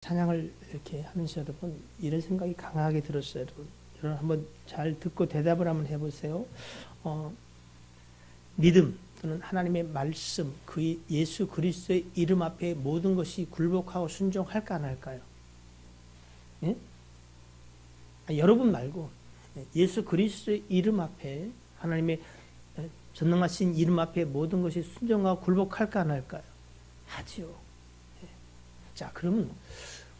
찬양을 이렇게 하면서 여러분 이런 생각이 강하게 들었어요. 여러분 한번 잘 듣고 대답을 한번 해보세요. 믿음 또는 하나님의 말씀, 그 예수 그리스도의 이름 앞에 모든 것이 굴복하고 순종할까 안 할까요? 예? 여러분 말고 예수 그리스도의 이름 앞에 하나님의 전능하신 이름 앞에 모든 것이 순종하고 굴복할까 안 할까요? 하지요. 자, 그러면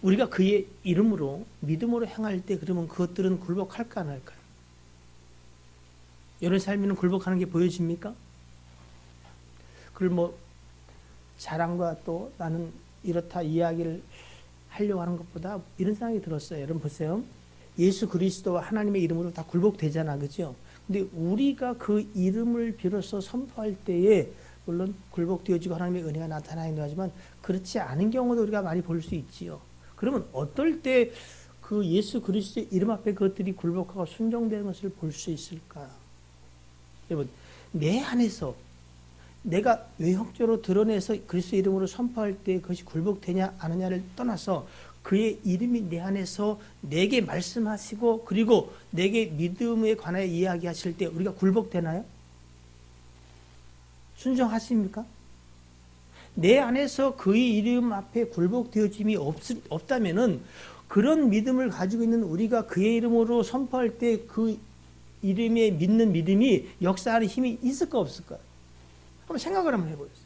우리가 그의 이름으로 믿음으로 행할 때 그러면 그것들은 굴복할까 안 할까요? 여러분 삶에는 굴복하는 게 보여집니까? 그걸 뭐 자랑과 또 나는 이렇다 이야기를 하려고 하는 것보다 이런 생각이 들었어요. 여러분 보세요. 예수 그리스도와 하나님의 이름으로 다 굴복되잖아. 그죠? 근데 우리가 그 이름을 빌어서 선포할 때에 물론 굴복되어지고 하나님의 은혜가 나타나긴 하지만 그렇지 않은 경우도 우리가 많이 볼 수 있지요. 그러면 어떨 때 그 예수 그리스도의 이름 앞에 그것들이 굴복하고 순종되는 것을 볼 수 있을까? 여러분, 내 안에서 내가 외형적으로 드러내서 그리스도의 이름으로 선포할 때 그것이 굴복되냐 아느냐를 떠나서 그의 이름이 내 안에서 내게 말씀하시고 그리고 내게 믿음에 관하여 이야기하실 때 우리가 굴복되나요? 순종하십니까? 내 안에서 그의 이름 앞에 굴복되어짐이 없다면은 그런 믿음을 가지고 있는 우리가 그의 이름으로 선포할 때 그 이름에 믿는 믿음이 역사하는 힘이 있을까 없을까? 한번 생각을 한번 해보세요.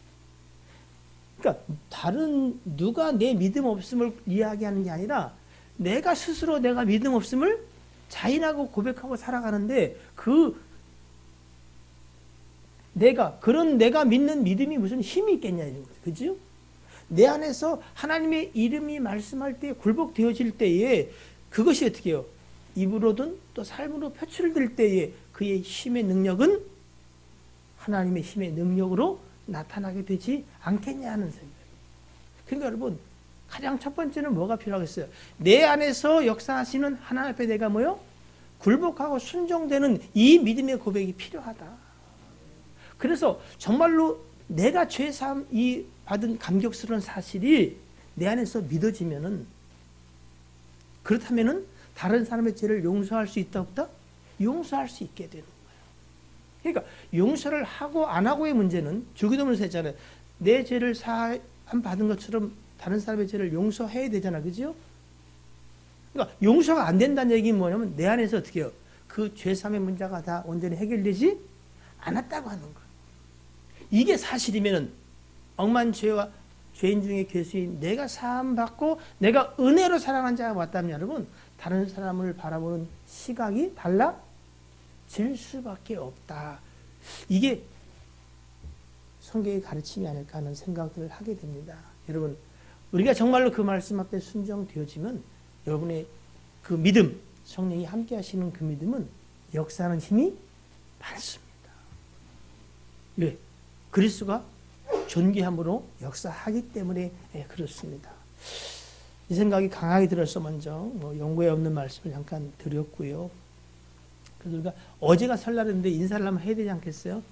그러니까 다른 누가 내 믿음 없음을 이야기하는 게 아니라 내가 스스로 내가 믿음 없음을 자인하고 고백하고 살아가는데 내가 믿는 믿음이 무슨 힘이 있겠냐 이런 거죠. 그죠? 내 안에서 하나님의 이름이 말씀할 때 굴복되어질 때에 그것이 어떻게 해요? 입으로든 또 삶으로 표출될 때에 그의 힘의 능력은 하나님의 힘의 능력으로 나타나게 되지 않겠냐 하는 생각이에요. 그러니까 여러분 가장 첫 번째는 뭐가 필요하겠어요? 내 안에서 역사하시는 하나님 앞에 내가 뭐요? 굴복하고 순종되는 이 믿음의 고백이 필요하다. 그래서 정말로 내가 죄사함 이 받은 감격스러운 사실이 내 안에서 믿어지면은 그렇다면은 다른 사람의 죄를 용서할 수 있다 없다? 용서할 수 있게 되는 거예요. 그러니까 용서를 하고 안 하고의 문제는 주기도문에서 했잖아요. 내 죄를 사함 받은 것처럼 다른 사람의 죄를 용서해야 되잖아. 그죠? 그러니까 용서가 안 된다는 얘기는 뭐냐면 내 안에서 어떻게 해요? 그 죄사함의 문제가 다 온전히 해결되지 않았다고 하는 거예요. 이게 사실이면은 억만 죄와 죄인 중에 괴수인 내가 사함 받고 내가 은혜로 사랑한 자가 왔다면 여러분 다른 사람을 바라보는 시각이 달라질 수밖에 없다. 이게 성경의 가르침이 아닐까 하는 생각을 하게 됩니다. 여러분 우리가 정말로 그 말씀 앞에 순종되어지면 여러분의 그 믿음 성령이 함께 하시는 그 믿음은 역사하는 힘이 많습니다. 왜? 그리스도가 존귀함으로 역사하기 때문에 그렇습니다. 이 생각이 강하게 들어서 먼저 연구에 없는 말씀을 잠깐 드렸고요. 그래서 우리가 어제가 설날인데 인사를 한번 해야 되지 않겠어요?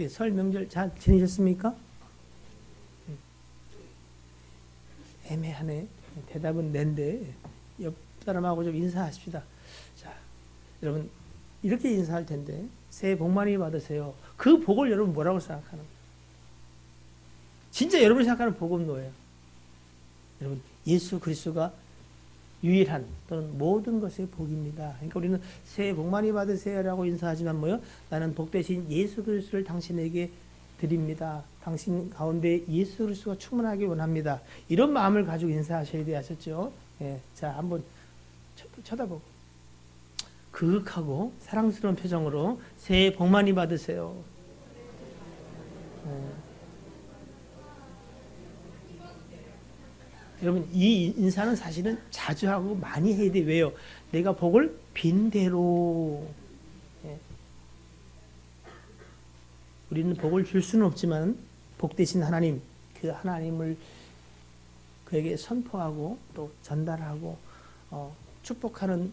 설 명절 잘 지내셨습니까? 애매하네. 대답은 낸데 옆 사람하고 좀 인사하십시다. 자, 여러분 이렇게 인사할 텐데 새해 복 많이 받으세요. 그 복을 여러분 뭐라고 생각하는 거예요? 진짜 여러분이 생각하는 복은 뭐예요? 여러분 예수 그리스도가 유일한 또는 모든 것의 복입니다. 그러니까 우리는 새해 복 많이 받으세요라고 인사하지만 뭐요? 나는 복 대신 예수 그리스도를 당신에게 드립니다. 당신 가운데 예수 그리스도가 충만하게 원합니다. 이런 마음을 가지고 인사하셔야 돼 하셨죠? 예, 자 한번 쳐다보고 그윽하고 사랑스러운 표정으로 새해 복 많이 받으세요. 예. 여러분 이 인사는 사실은 자주 하고 많이 해야 돼. 왜요? 내가 복을 빈 대로. 예. 우리는 복을 줄 수는 없지만 복 대신 하나님, 그 하나님을 그에게 선포하고 또 전달하고 축복하는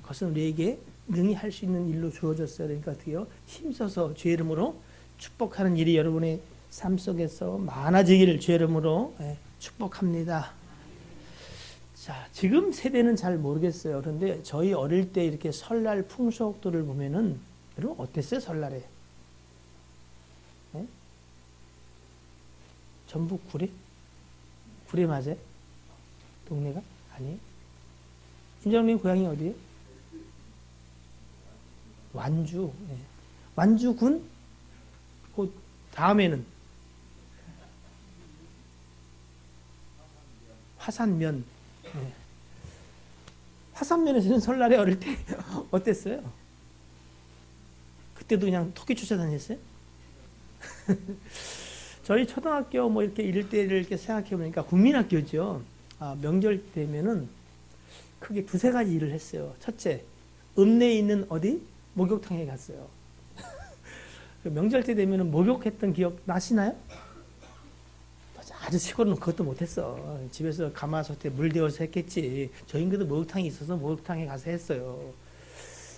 것은 우리에게 능히 할 수 있는 일로 주어졌어요. 그러니까 어떻게요? 힘써서 주의 이름으로 축복하는 일이 여러분의 삶 속에서 많아지기를 주의 이름으로 축복합니다. 자, 지금 세대는 잘 모르겠어요. 그런데 저희 어릴 때 이렇게 설날 풍속들을 보면은 여러분 어땠어요? 설날에? 네? 전북 구례? 구례 맞아요? 동네가? 아니에요? 임장님 고향이 어디예요? 완주. 네. 완주군? 그 다음에는 화산면. 네. 화산면에서는 설날에 어릴 때 어땠어요? 그때도 그냥 토끼 쫓아다녔어요? 저희 초등학교 뭐 이렇게 이럴 때를 이렇게 생각해 보니까 국민학교죠. 명절 되면은 크게 두세 가지 일을 했어요. 첫째, 읍내에 있는 어디? 목욕탕에 갔어요. 명절 때 되면은 목욕했던 기억 나시나요? 아주 시골은 그것도 못했어. 집에서 가마솥에 물 데워서 했겠지. 저희들도 목욕탕이 있어서 목욕탕에 가서 했어요.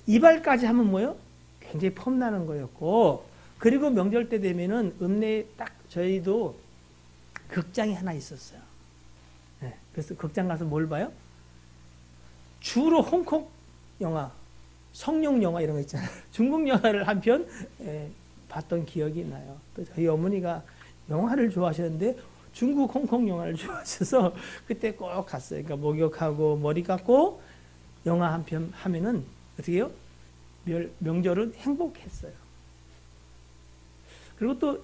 이발까지 하면 뭐요? 굉장히 폼나는 거였고, 그리고 명절 때 되면은 읍내에 딱 저희도 극장이 하나 있었어요. 네, 그래서 극장 가서 뭘 봐요? 주로 홍콩 영화, 성룡 영화 이런 거 있잖아요. 중국 영화를 한 편 봤던 기억이 나요. 또 저희 어머니가 영화를 좋아하셨는데 중국 홍콩 영화를 좋아하셔서 그때 꼭 갔어요. 그러니까 목욕하고 머리 감고 영화 한 편 하면은 어떻게 해요? 명절은 행복했어요. 그리고 또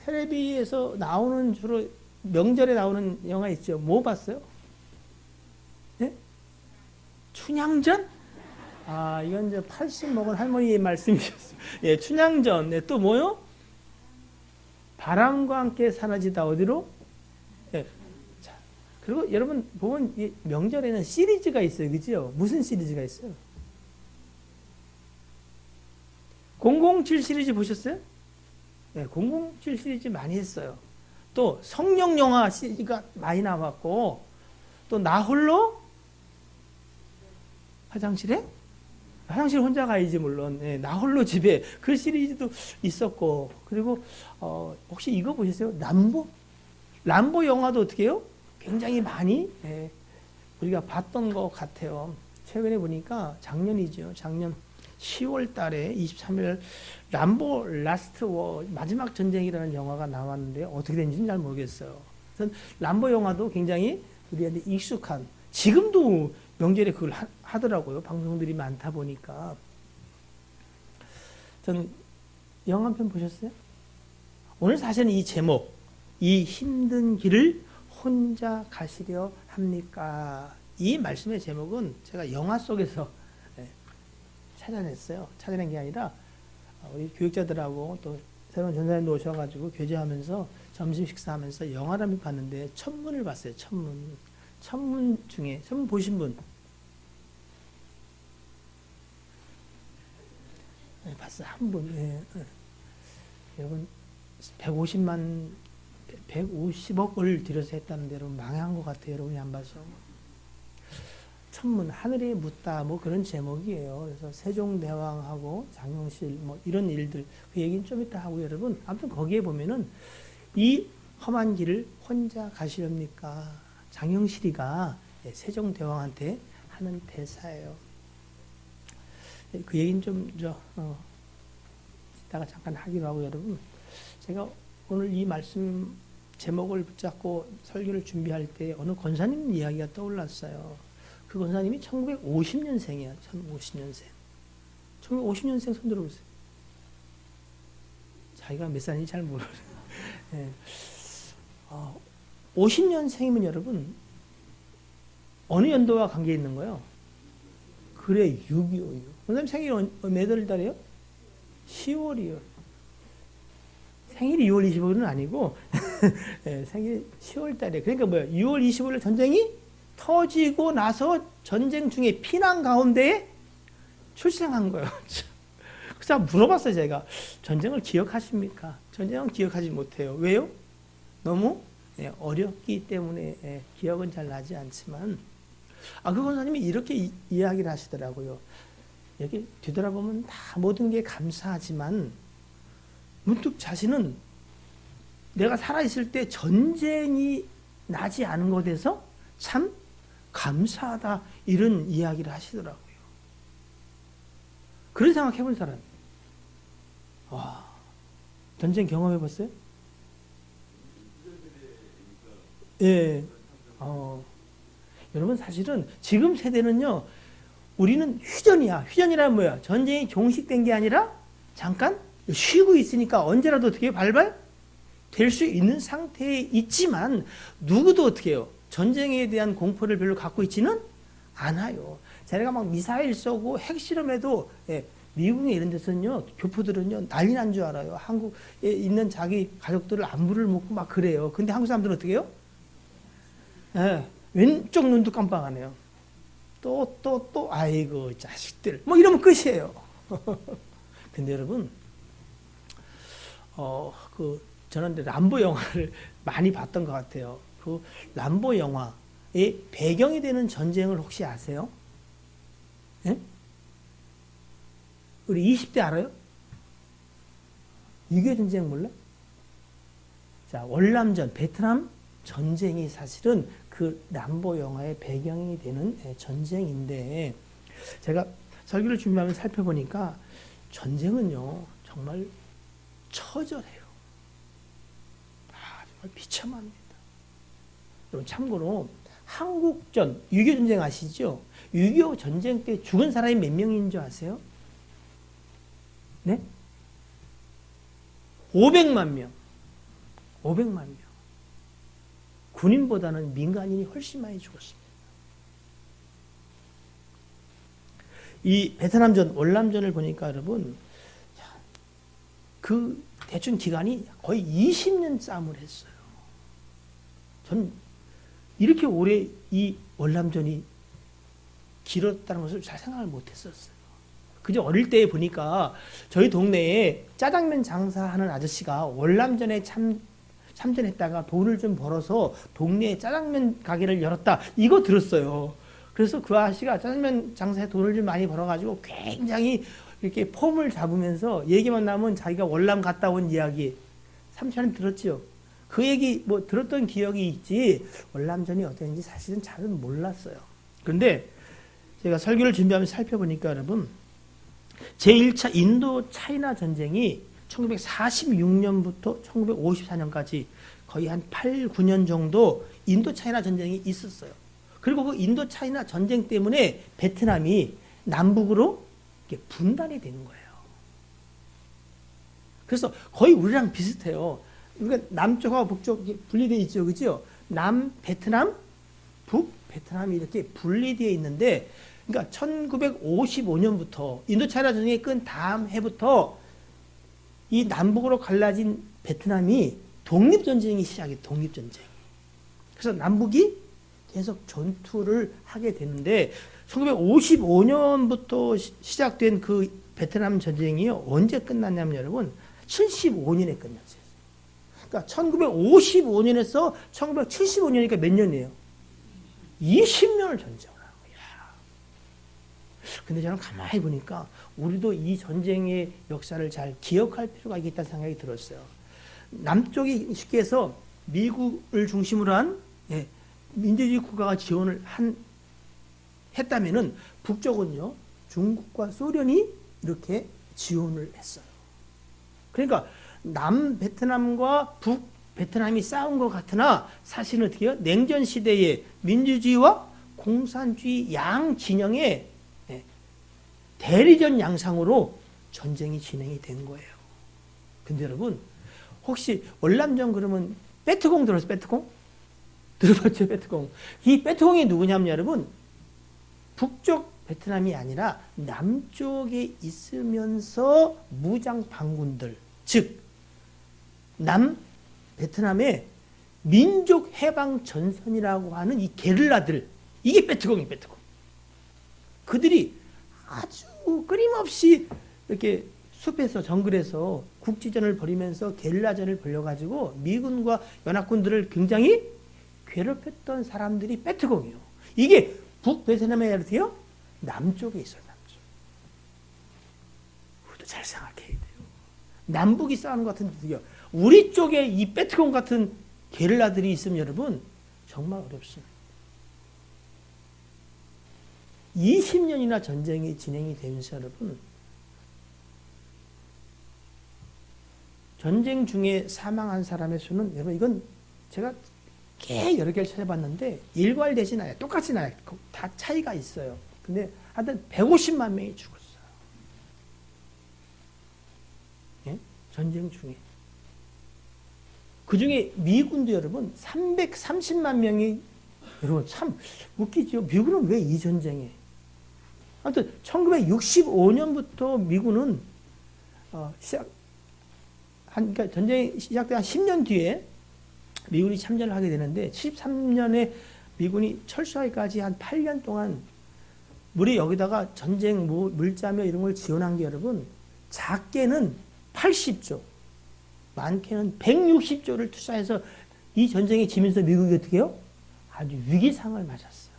텔레비에서 나오는 주로 명절에 나오는 영화 있죠. 뭐 봤어요? 네? 춘향전? 이건 이제 80 먹은 할머니의 말씀이셨어요. 예, 춘향전. 네, 또 뭐요? 바람과 함께 사라지다 어디로? 예. 자, 그리고 여러분 보면 이 명절에는 시리즈가 있어요. 그죠? 무슨 시리즈가 있어요? 007 시리즈 보셨어요? 네, 007 시리즈 많이 했어요. 또 성룡 영화 시리즈가 많이 나왔고, 또 나 홀로 화장실에? 화장실 혼자 가야지 물론. 네, 나 홀로 집에 그 시리즈도 있었고, 그리고 혹시 이거 보셨어요? 람보? 람보 영화도 어떻게 해요? 굉장히 많이 우리가 봤던 것 같아요. 최근에 보니까 작년이죠. 작년 10월 달에 23일 람보 라스트 워 마지막 전쟁이라는 영화가 나왔는데 어떻게 된지는 잘 모르겠어요. 그래서 람보 영화도 굉장히 우리한테 익숙한, 지금도 명절에 그걸 하더라고요. 방송들이 많다 보니까. 저는 영화 한 편 보셨어요? 오늘 사실은 이 제목, 이 힘든 길을 혼자 가시려 합니까? 이 말씀의 제목은 제가 영화 속에서 찾아냈어요. 찾아낸 게 아니라 우리 교육자들하고 또 새로운 전사님도 오셔가지고 교제하면서 점심 식사하면서 영화를 한번 봤는데 천문을 봤어요. 천문 중에 천문 보신 분? 네, 봤어요. 한 분. 네. 여러분 150억을 들여서 했다는데 여러분 망한 것 같아요. 여러분이 안 봐서. 천문 하늘에 묻다 뭐 그런 제목이에요. 그래서 세종대왕하고 장영실 뭐 이런 일들 그 얘기는 좀 이따 하고 여러분 아무튼 거기에 보면은 이 험한 길을 혼자 가시렵니까? 장영실이가 세종대왕한테 하는 대사예요. 그 얘기는 좀 이따가 잠깐 하기로 하고 여러분 제가 오늘 이 말씀 제목을 붙잡고 설교를 준비할 때 어느 권사님 이야기가 떠올랐어요. 그 권사님이 1950년생이에요. 1950년생. 1950년생 손 들어보세요. 자기가 몇 살인지 잘 모르는. 네. 50년생이면 여러분 어느 연도와 관계 있는 거예요? 그래 6.25요. 권사님 생일이 몇 달이에요? 10월이요. 생일이 6월 25일은 아니고 네, 생일이 10월 달이에요. 그러니까 뭐예요? 6월 25일 전쟁이 터지고 나서 전쟁 중에 피난 가운데에 출생한 거예요. 그래서 물어봤어요, 제가. 전쟁을 기억하십니까? 전쟁은 기억하지 못해요. 왜요? 너무 어렵기 때문에 기억은 잘 나지 않지만, 그 권사님이 이렇게 이야기를 하시더라고요. 여기 뒤돌아보면 다 모든 게 감사하지만, 문득 자신은 내가 살아있을 때 전쟁이 나지 않은 곳에서 참 감사하다 이런 이야기를 하시더라고요. 그런 생각 해본 사람. 와, 전쟁 경험해 봤어요? 예. 여러분 사실은 지금 세대는요, 우리는 휴전이야. 휴전이란 뭐야? 전쟁이 종식된 게 아니라 잠깐 쉬고 있으니까 언제라도 어떻게 발발 될 수 있는 상태에 있지만 누구도 어떻게 해요? 전쟁에 대한 공포를 별로 갖고 있지는 않아요. 자네가 막 미사일 쏘고 핵실험해도 미국에 이런 데서는요, 교포들은요, 난리 난 줄 알아요. 한국에 있는 자기 가족들을 안부를 묻고 막 그래요. 근데 한국 사람들은 어떻게 해요? 왼쪽 눈도 깜빡하네요. 또, 아이고, 자식들. 뭐 이러면 끝이에요. 근데 여러분, 저는 람보 영화를 많이 봤던 것 같아요. 그 람보 영화의 배경이 되는 전쟁을 혹시 아세요? 예? 우리 20대 알아요? 6.25 전쟁 몰라? 자, 월남전, 베트남 전쟁이 사실은 그 람보 영화의 배경이 되는 전쟁인데, 제가 설교를 준비하면서 살펴보니까 전쟁은요, 정말 처절해요. 정말 비참합니다. 여러분, 참고로 한국전, 6.25 전쟁 아시죠? 6.25 전쟁 때 죽은 사람이 몇 명인 줄 아세요? 네? 500만 명. 500만 명. 군인보다는 민간인이 훨씬 많이 죽었습니다. 이 베트남전, 월남전을 보니까 여러분, 그 대충 기간이 거의 20년 싸움을 했어요. 전 이렇게 오래 이 월남전이 길었다는 것을 잘 생각을 못했었어요. 그저 어릴 때 보니까 저희 동네에 짜장면 장사하는 아저씨가 월남전에 참전했다가 돈을 좀 벌어서 동네에 짜장면 가게를 열었다. 이거 들었어요. 그래서 그 아저씨가 짜장면 장사에 돈을 좀 많이 벌어가지고 굉장히 이렇게 폼을 잡으면서 얘기만 나면 자기가 월남 갔다 온 이야기 3차는 들었죠. 그 얘기 뭐 들었던 기억이 있지 월남전이 어땠는지 사실은 잘은 몰랐어요. 그런데 제가 설교를 준비하면서 살펴보니까 여러분, 제1차 인도 차이나 전쟁이 1946년부터 1954년까지 거의 한 8, 9년 정도 인도 차이나 전쟁이 있었어요. 그리고 그 인도 차이나 전쟁 때문에 베트남이 남북으로 이렇게 분단이 된 거예요. 그래서 거의 우리랑 비슷해요. 그러니까 남쪽하고 북쪽 분리되어 있죠. 그죠? 남 베트남, 북 베트남이 이렇게 분리되어 있는데, 그러니까 1955년부터 인도 차이나 전쟁이 끝 다음 해부터 이 남북으로 갈라진 베트남이 독립전쟁이 시작이 독립전쟁이. 그래서 남북이 계속 전투를 하게 되는데 1955년부터 시작된 그 베트남 전쟁이 언제 끝났냐면 여러분 75년에 끝났어요. 그러니까 1955년에서 1975년이니까 몇 년이에요? 20년을 전쟁을 한 거야. 근데 저는 가만히 보니까 우리도 이 전쟁의 역사를 잘 기억할 필요가 있다는 생각이 들었어요. 남쪽이 쉽게 해서 미국을 중심으로 한 민주주의 국가가 지원을 했다면은 북쪽은요 중국과 소련이 이렇게 지원을 했어요. 그러니까 남 베트남과 북 베트남이 싸운 것 같으나 사실은 어떻게 해요? 냉전 시대에 민주주의와 공산주의 양 진영의 대리전 양상으로 전쟁이 진행이 된 거예요. 근데 여러분 혹시 월남전 그러면 베트콩 들었어요? 베트콩? 들어봤죠? 베트콩. 이 베트콩이 누구냐면 여러분 북쪽 베트남이 아니라 남쪽에 있으면서 무장 반군들, 즉 남 베트남의 민족 해방 전선이라고 하는 이 게릴라들, 이게 베트콩이 베트콩. 그들이 아주 끊임없이 이렇게 숲에서 정글에서 국지전을 벌이면서 게릴라전을 벌여가지고 미군과 연합군들을 굉장히 괴롭혔던 사람들이 베트콩이에요. 이게 북베트남에 어디요? 남쪽에 있어요. 남쪽. 우리도 잘 생각해야 돼요. 남북이 싸우는 것 같은 데요. 우리 쪽에 이 베트콩 같은 게릴라들이 있으면 여러분 정말 어렵습니다. 20년이나 전쟁이 진행이 되면서 여러분, 전쟁 중에 사망한 사람의 수는, 여러분 이건 제가 꽤 여러 개를 찾아봤는데 일괄되진 않아요. 똑같진 않아요. 다 차이가 있어요. 근데 하여튼 150만 명이 죽었어요. 예? 전쟁 중에. 그 중에 미군도 여러분 330만 명이, 여러분 참 웃기죠. 미군은 왜 이 전쟁에? 아무튼 1965년부터 미군은 그러니까 전쟁이 시작된 한 10년 뒤에 미군이 참전을 하게 되는데, 73년에 미군이 철수하기까지 한 8년 동안 우리 여기다가 전쟁 물자며 이런 걸 지원한 게 여러분, 작게는 80조, 많게는 160조를 투자해서 이 전쟁에 지면서 미국이 어떻게 해요? 아주 위기상을 맞았어요.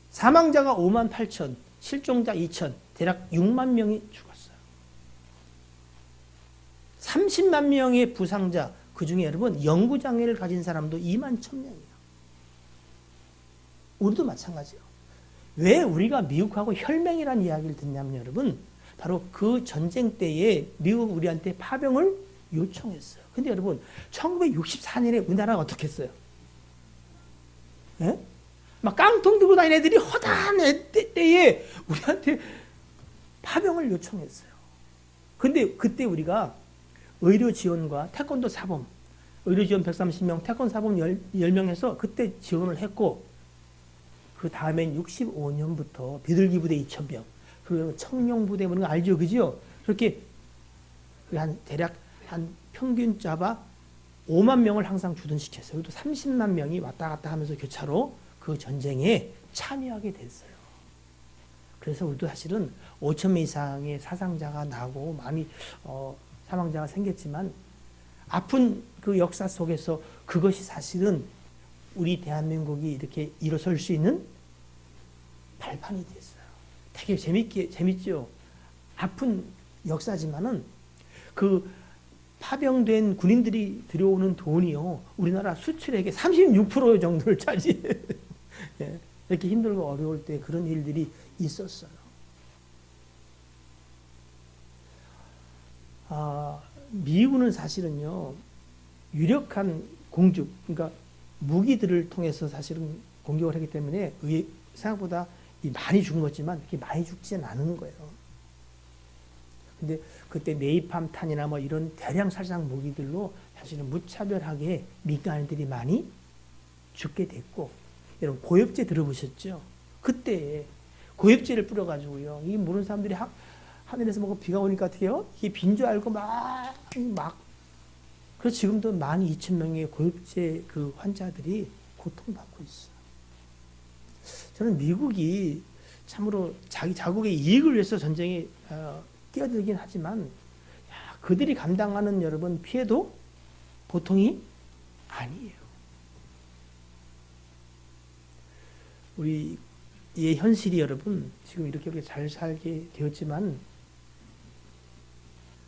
사망자가 5만 8천, 실종자 2천, 대략 6만 명이 죽었어요. 30만 명의 부상자, 그 중에 여러분 영구장애를 가진 사람도 2만 1,000명이에요. 우리도 마찬가지예요. 왜 우리가 미국하고 혈맹이라는 이야기를 듣냐면 여러분, 바로 그 전쟁 때에 미국 우리한테 파병을 요청했어요. 근데 여러분 1964년에 우리나라가 어떻게 했어요? 예? 막 깡통 들고 다니는 애들이 허다한 때에 우리한테 파병을 요청했어요. 근데 그때 우리가 의료 지원과 태권도 사범, 의료 지원 130명, 태권도 사범 10명 해서 그때 지원을 했고, 그 다음엔 65년부터 비둘기 부대 2,000명, 그리고 청룡 부대 뭐 이런 거 알죠? 그죠? 그렇게 대략 한 평균 잡아 5만 명을 항상 주둔시켰어요. 그리고 또 30만 명이 왔다 갔다 하면서 교차로 그 전쟁에 참여하게 됐어요. 그래서 우리도 사실은 5천 명 이상의 사상자가 나고 많이 사망자가 생겼지만, 아픈 그 역사 속에서 그것이 사실은 우리 대한민국이 이렇게 일어설 수 있는 발판이 됐어요. 되게 재밌죠? 아픈 역사지만은 그 파병된 군인들이 들여오는 돈이요, 우리나라 수출액의 36% 정도를 차지해요. 예, 이렇게 힘들고 어려울 때 그런 일들이 있었어요. 미군은 사실은요, 유력한 공죽, 그러니까 무기들을 통해서 사실은 공격을 했기 때문에 생각보다 많이 죽은 거지만 그렇게 많이 죽지는 않은 거예요. 근데 그때 네이팜탄이나 뭐 이런 대량 살상 무기들로 사실은 무차별하게 민간인들이 많이 죽게 됐고, 여러분 고엽제 들어보셨죠? 그때 고엽제를 뿌려가지고요, 이 모르는 사람들이 하늘에서 뭐 비가 오니까 어떻게 해요? 이게 빈 줄 알고 그래서 지금도 12,000명의 고엽제 그 환자들이 고통받고 있어요. 저는 미국이 참으로 자기 자국의 이익을 위해서 전쟁에 끼어들긴 하지만, 그들이 감당하는 여러분 피해도 보통이 아니에요. 우리의 현실이 여러분 지금 이렇게 잘 살게 되었지만,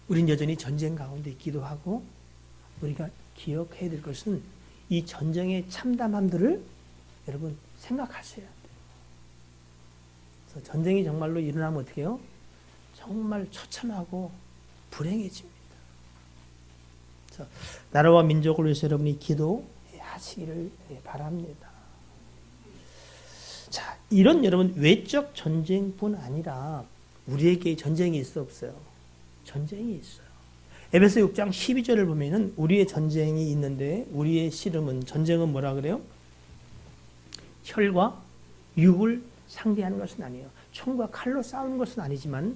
우린 여전히 전쟁 가운데 있기도 하고, 우리가 기억해야 될 것은 이 전쟁의 참담함들을 여러분 생각하셔야 돼요. 그래서 전쟁이 정말로 일어나면 어떻게 해요? 정말 처참하고 불행해집니다. 그래서 나라와 민족을 위해서 여러분이 기도하시기를 바랍니다. 자, 이런 여러분 외적 전쟁뿐 아니라 우리에게 전쟁이 있어 없어요? 전쟁이 있어요. 에베소 6장 12절을 보면은 우리의 전쟁이 있는데, 우리의 씨름은, 전쟁은 뭐라 그래요? 혈과 육을 상대하는 것은 아니에요. 총과 칼로 싸우는 것은 아니지만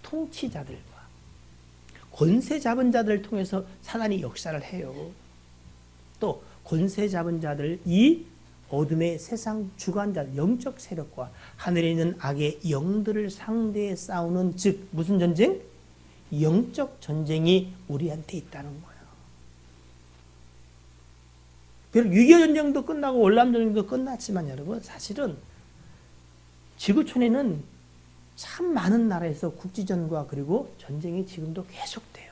통치자들과 권세 잡은 자들을 통해서 사단이 역사를 해요. 또 권세 잡은 자들, 이 어둠의 세상 주관자, 영적 세력과 하늘에 있는 악의 영들을 상대해 싸우는, 즉 무슨 전쟁? 영적 전쟁이 우리한테 있다는 거예요. 비록 6.25 전쟁도 끝나고 월남 전쟁도 끝났지만 여러분, 사실은 지구촌에는 참 많은 나라에서 국지전과 그리고 전쟁이 지금도 계속돼요.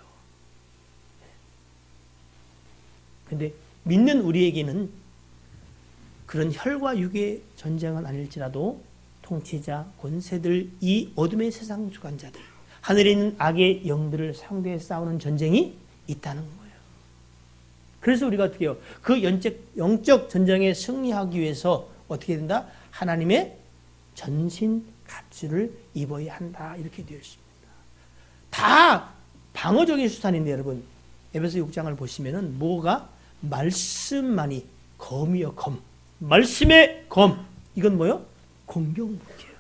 근데 믿는 우리에게는 그런 혈과 육의 전쟁은 아닐지라도 통치자, 권세들, 이 어둠의 세상 주관자들, 하늘에 있는 악의 영들을 상대해 싸우는 전쟁이 있다는 거예요. 그래서 우리가 어떻게 해요? 그 영적 전쟁에 승리하기 위해서 어떻게 된다? 하나님의 전신 갑주를 입어야 한다. 이렇게 되어 있습니다. 다 방어적인 수단인데 여러분, 에베소 6장을 보시면은 뭐가? 말씀만이 검이요, 검. 말씀의 검. 이건 뭐요? 공격무기예요.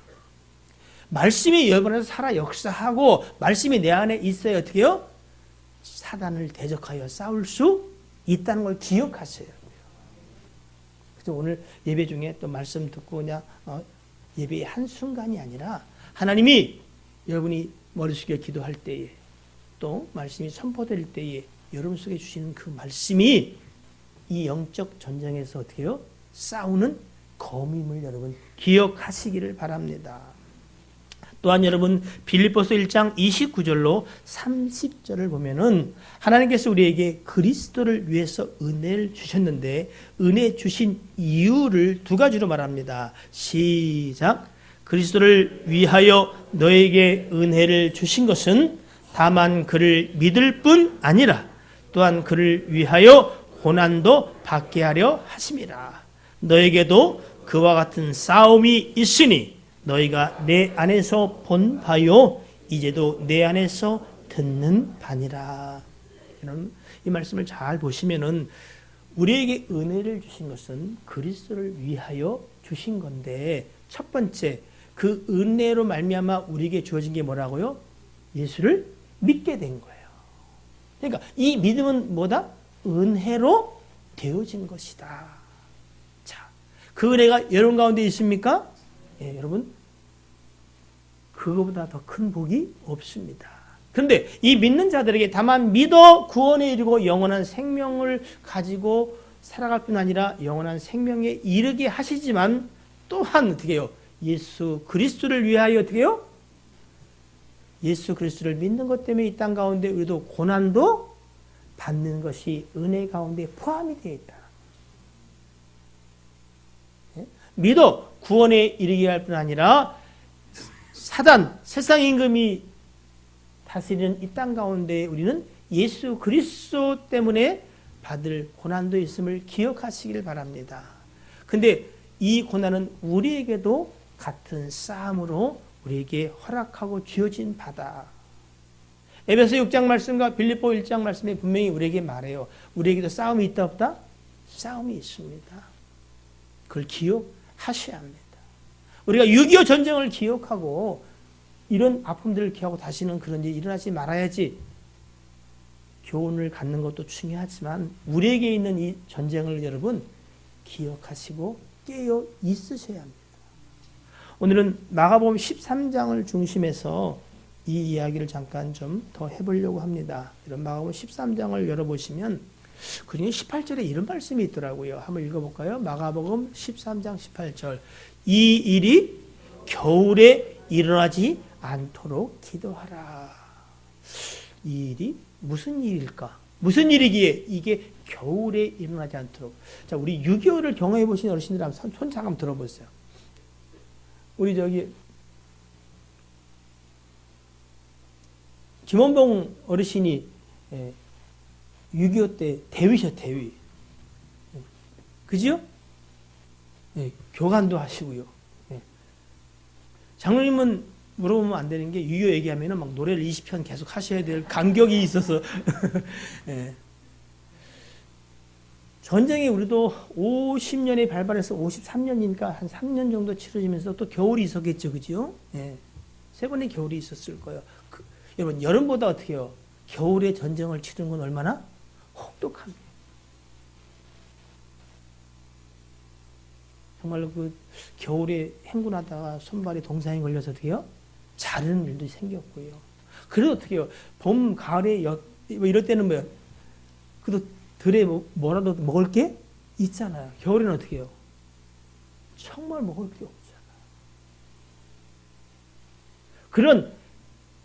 말씀이 여러분에서 살아 역사하고 말씀이 내 안에 있어야 어떻게 해요? 사단을 대적하여 싸울 수 있다는 걸 기억하세요. 그래서 오늘 예배 중에 또 말씀 듣고 그냥 예배의 한순간이 아니라 하나님이 여러분이 머리 숙여 기도할 때에 또 말씀이 선포될 때에 여러분 속에 주시는 그 말씀이 이 영적 전쟁에서 어떻게 해요? 싸우는 검임을 여러분 기억하시기를 바랍니다. 또한 여러분 빌립보서 1장 29절로 30절을 보면은 하나님께서 우리에게 그리스도를 위해서 은혜를 주셨는데 은혜 주신 이유를 두 가지로 말합니다. 시작. 그리스도를 위하여 너에게 은혜를 주신 것은 다만 그를 믿을 뿐 아니라 또한 그를 위하여 고난도 받게 하려 하심이라. 너에게도 그와 같은 싸움이 있으니 너희가 내 안에서 본 바요 이제도 내 안에서 듣는 바니라. 이 말씀을 잘 보시면은 우리에게 은혜를 주신 것은 그리스도를 위하여 주신 건데 첫 번째 그 은혜로 말미암아 우리에게 주어진 게 뭐라고요? 예수를 믿게 된 거예요. 그러니까 이 믿음은 뭐다? 은혜로 되어진 것이다. 자, 그 은혜가 여러분 가운데 있습니까? 예, 여러분 그거보다 더 큰 복이 없습니다. 그런데 이 믿는 자들에게 다만 믿어 구원에 이르고 영원한 생명을 가지고 살아갈 뿐 아니라 영원한 생명에 이르게 하시지만 또한 어떻게 해요? 예수 그리스도를 위하여 어떻게 해요? 예수 그리스도를 믿는 것 때문에 이 땅 가운데 우리도 고난도 받는 것이 은혜 가운데 포함이 되어 있다. 믿어 구원에 이르게 할 뿐 아니라 사단, 세상 임금이 다스리는 이 땅 가운데 우리는 예수 그리스도 때문에 받을 고난도 있음을 기억하시길 바랍니다. 근데 이 고난은 우리에게도 같은 싸움으로 우리에게 허락하고 주어진 바다. 에베소 6장 말씀과 빌립보 1장 말씀에 분명히 우리에게 말해요. 우리에게도 싸움이 있다 없다? 싸움이 있습니다. 그걸 기억하셔야 합니다. 우리가 6.25 전쟁을 기억하고 이런 아픔들을 기억하고 다시는 그런 일이 일어나지 말아야지 교훈을 갖는 것도 중요하지만 우리에게 있는 이 전쟁을 여러분 기억하시고 깨어 있으셔야 합니다. 오늘은 마가복음 13장을 중심해서 이 이야기를 잠깐 좀 더 해보려고 합니다. 이런 마가복음 13장을 열어보시면 그중에 18절에 이런 말씀이 있더라고요. 한번 읽어볼까요? 마가복음 13장 18절. 이 일이 겨울에 일어나지 않도록 기도하라. 이 일이 무슨 일일까? 무슨 일이기에 이게 겨울에 일어나지 않도록. 자, 우리 6.25를 경험해 보신 어르신들 한번 손 잠깐 들어보세요. 우리 저기 김원봉 어르신이 6.25 때 대위셔 대위. 그죠? 네, 교관도 하시고요. 네. 장로님은 물어보면 안 되는 게 6.25 얘기하면 막 노래를 20편 계속 하셔야 될 간격이 있어서. 네. 전쟁에 우리도 50년에 발발해서 53년이니까 한 3년 정도 치러지면서 또 겨울이 있었겠죠. 그죠? 네. 세 번의 겨울이 있었을 거예요. 여러분, 여름보다 어떻게 해요? 겨울에 전쟁을 치르는 건 얼마나 혹독합니다. 정말로 그 겨울에 행군하다가 손발에 동상이 걸려서 어떻게 해요? 자르는 일도 생겼고요. 그래도 어떻게 해요? 봄, 가을에 뭐 이럴 때는 뭐예요? 그래도 들에 뭐라도 먹을 게 있잖아요. 겨울에는 어떻게 해요? 정말 먹을 게 없잖아요. 그런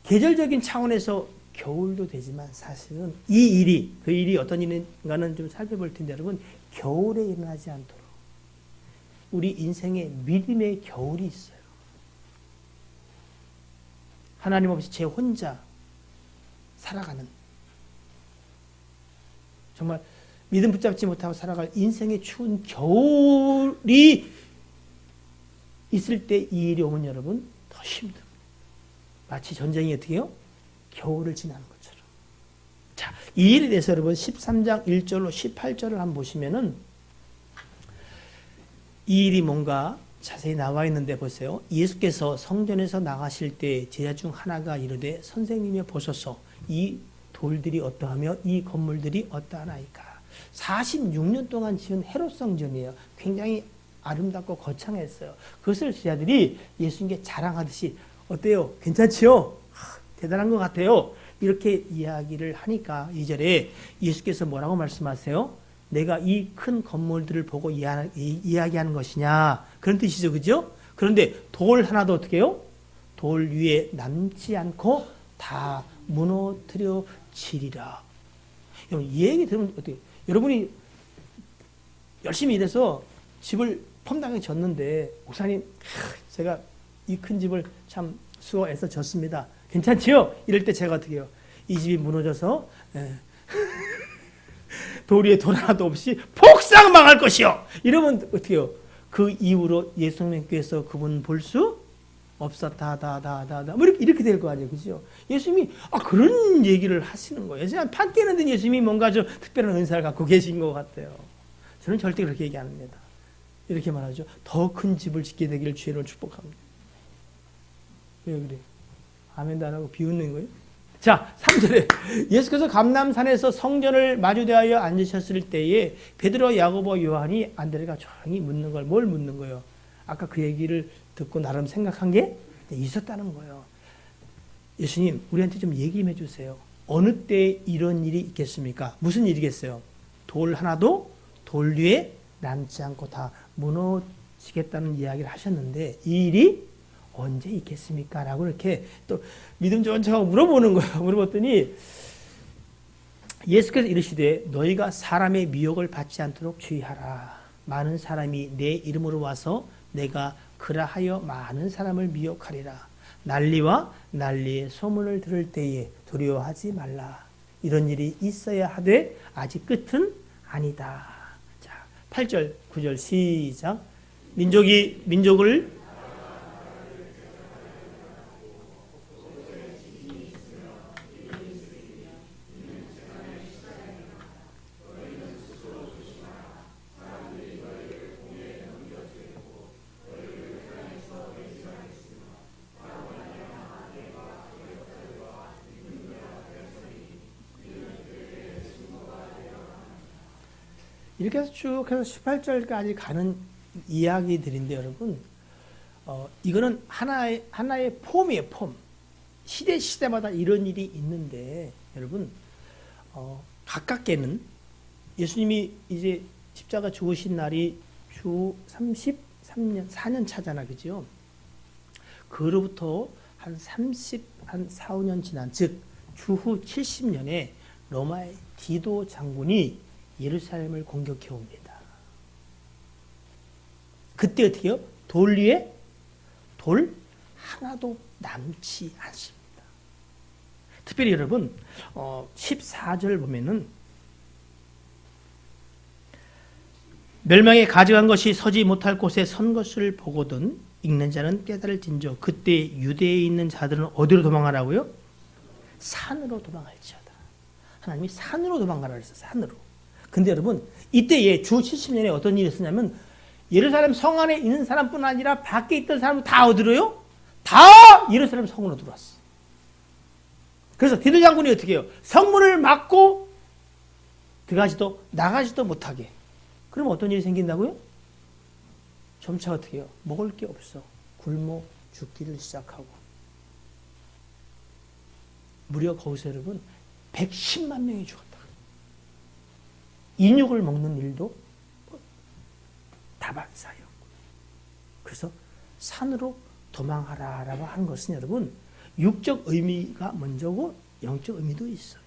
계절적인 차원에서 겨울도 되지만 사실은 이 일이, 그 일이 어떤 일인가는 좀 살펴볼 텐데 여러분, 겨울에 일어나지 않도록 우리 인생에 믿음의 겨울이 있어요. 하나님 없이 제 혼자 살아가는, 정말 믿음 붙잡지 못하고 살아갈 인생의 추운 겨울이 있을 때 이 일이 오면 여러분 더 힘듭니다. 마치 전쟁이 어떻게 해요? 겨울을 지나는 것처럼. 자, 이 일에 대해서 여러분 13장 1절로 18절을 한번 보시면은 이 일이 뭔가 자세히 나와 있는데 보세요. 예수께서 성전에서 나가실 때 제자 중 하나가 이르되 선생님이여 보소서 이 돌들이 어떠하며 이 건물들이 어떠하나이까. 46년 동안 지은 헤롯 성전이에요. 굉장히 아름답고 거창했어요. 그것을 제자들이 예수님께 자랑하듯이 어때요? 괜찮지요? 대단한 것 같아요. 이렇게 이야기를 하니까 2절에 예수께서 뭐라고 말씀하세요? 내가 이 큰 건물들을 보고 이야기하는 것이냐, 그런 뜻이죠. 그죠? 그런데 돌 하나도 어떻게 해요? 돌 위에 남지 않고 다 무너뜨려지리라. 여러분, 이 얘기 들으면 어때요? 여러분이 열심히 일해서 집을 펌당에 졌는데, 목사님, 제가 이 큰 집을 참 수고해서 졌습니다. 괜찮지요? 이럴 때 제가 어떻게 해요? 이 집이 무너져서 돌 위에 돌 하나도 없이 폭삭 망할 것이요. 이러면 어떻게 해요? 그 이후로 예수님께서 그분 볼 수 없었다. 뭐 이렇게 될 거 아니에요. 그죠? 예수님이 그런 얘기를 하시는 거예요. 그냥 판 깨는 예수님이 뭔가 좀 특별한 은사를 갖고 계신 것 같아요. 저는 절대 그렇게 얘기 안 합니다. 이렇게 말하죠. 더 큰 집을 짓게 되기를 주의로 축복합니다. 왜 그래? 아멘도 안 하고 비웃는 거예요? 자, 3절에 예수께서 감람산에서 성전을 마주대하여 앉으셨을 때에 베드로, 야고보, 요한이 안드레가 조용히 묻는 걸, 뭘 묻는 거예요? 아까 그 얘기를 듣고 나름 생각한 게 있었다는 거예요. 예수님, 우리한테 좀 얘기 좀 해주세요. 어느 때 이런 일이 있겠습니까? 무슨 일이겠어요? 돌 하나도 돌 위에 남지 않고 다 무너지겠다는 이야기를 하셨는데 이 일이 언제 있겠습니까? 라고 이렇게 또 믿음 좋은 척하고 물어보는 거예요. 물어봤더니 예수께서 이르시되 너희가 사람의 미혹을 받지 않도록 주의하라. 많은 사람이 내 이름으로 와서 내가 그라하여 많은 사람을 미혹하리라. 난리와 난리의 소문을 들을 때에 두려워하지 말라. 이런 일이 있어야 하되 아직 끝은 아니다. 자, 8절, 9절 시작. 민족을 이렇게 해서 쭉 해서 18절까지 가는 이야기들인데 여러분, 이거는 하나의 폼이에요, 폼. 시대마다 이런 일이 있는데 여러분, 가깝게는 예수님이 이제 십자가 죽으신 날이 주 33년, 4년 차잖아, 그죠? 그로부터 한 4, 5년 지난, 즉 주후 70년에 로마의 디도 장군이 예루살렘을 공격해 옵니다. 그때 어떻게 해요? 돌 위에 돌 하나도 남지 않습니다. 특별히 여러분 14절 보면은 멸망에 가져간 것이 서지 못할 곳에 선 것을 보거든 읽는 자는 깨달을진저 그때 유대에 있는 자들은 어디로 도망하라고요? 산으로 도망할지어다. 하나님이 산으로 도망가라 그랬어요. 산으로. 근데 여러분 이때에 주 70년에 어떤 일이 있었냐면 예루살렘 성 안에 있는 사람뿐 아니라 밖에 있던 사람은 다 어디로요? 다 예루살렘 성으로 들어왔어. 그래서 디도 장군이 어떻게 해요? 성문을 막고 들어가지도 나가지도 못하게. 그럼 어떤 일이 생긴다고요? 점차 어떻게 해요? 먹을 게 없어. 굶어 죽기를 시작하고. 무려 거기서 여러분 110만 명이 죽었다. 인육을 먹는 일도 다반사였고. 그래서 산으로 도망하라라고 하는 것은 여러분 육적 의미가 먼저고 영적 의미도 있어요.